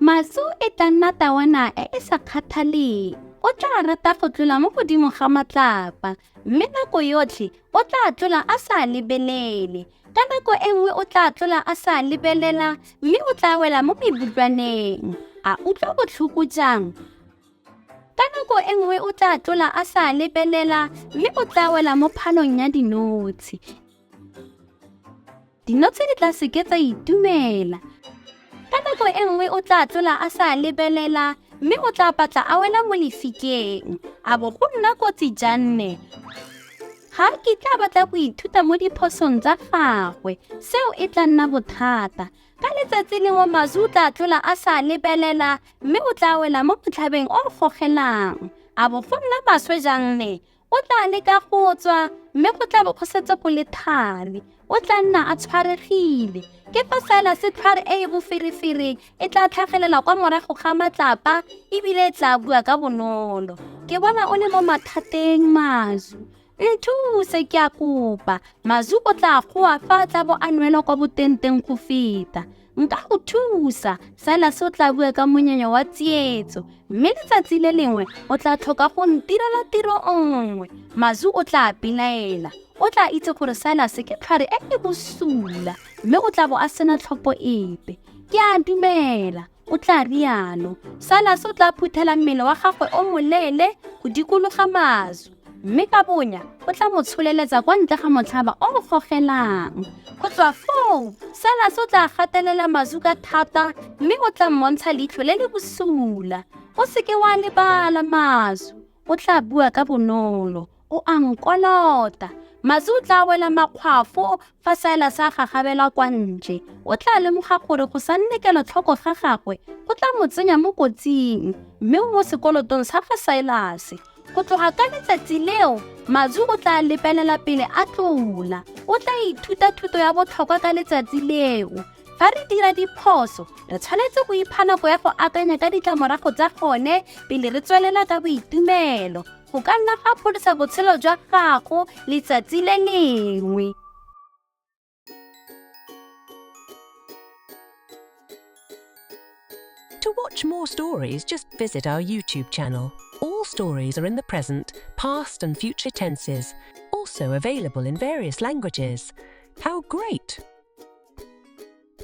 Mazu e tla nna tawana e e sa kgathaleng. O tla rata go tlola mo godimo ga matlapa, mme nako yotlhe o tla tlola a sa lebelele. Ka nako e nngwe o tla tlola a sa lebelela, mme o tla wela mo mebutlwaneng. A utlwa botlhoko jang? Ka nako e nngwe o tla tlola a sa lebelela, mme o tla wela mo phalong ya dinotshi. Dinotshi di tla seke tsa itumela. Ka nako e nngwe o tla tlola a sa lebelela, mme o tla patla a wela mo lefikeng. A bo go nna kotsi janne. Ga ke tla batla go ithuta mo diphosong tsa gagwe, seo e tla nna bothata. Ka letsatsi lengwe Mazu tla tlola a sa lebelela, mme o tla wela mo motlhabeng o gogelang. A bo go nna maswe janne. O tla leka go tswa, mme go tla bo go setse go le thari. O tla nna a tshwaregile. Ke fa sela se thari e boferefere e tla tlhagelela kwa morago ga matlapa, ebile e tla bua ka bonolo. Ke bona o le mo mathateng Mazu. Nthuse ke a kopa. Mazu o tla goa fa a tla bo a nwela kwa botenteng go feta. Nka go thusa. Syllabus o tla bua ka monyenyo wa tsietso, mme letsatsi le lengwe o tla tlhoka go ntirela tiro nngwe. Mazu o tla pilaela. O tla itse gore Syllabus ke thari e e bosula, mme o tla bo a sena tlhopho epe. Ke a dumela, o tla rialo. Syllabus o tla phuthela mmele wa gagwe o moleele go dikologa Mazu, mme ka bonya o tla mo tsholeletsa kwa ntle ga motlhaba o gogelang. Go tswa foo, Syllabus o tla gatelela Mazu ka thata, mme o tla mmontsha leitlho le le bosula. O seke wa lebala Mazu, o tla bua ka bonolo. O a nkolota. Mazu o tla wela makgwafo fa Syllabus a gagabela kwa ntle. O tla lemoga gore go sa nne kelotlhoko ga gagwe go tla mo tsenya mo kotsing, mme mo sekolotong sa ga Syllabus. Go tloga ka letsatsi leo, Mazu o tla lebelela pele a tlola. O tla ithuta thuto ya botlhokwa ka letsatsi leo. Fa re dira diphoso, re tshwanetse go ipha nako ya go akanya ka ditlamorago tsa gone pele re tswelela ka boitumelo. Go ka nna ga pholosa botshelo jwa gago letsatsi le lengwe. To watch more stories, just visit our YouTube channel. All stories are in the present, past and future tenses, also available in various languages. How great!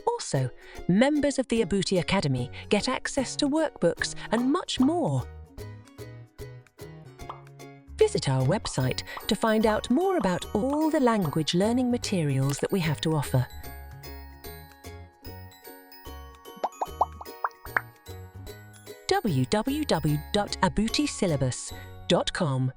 Also, members of the Abuti Academy get access to workbooks and much more. Visit our website to find out more about all the language learning materials that we have to offer. www.abutisyllabus.com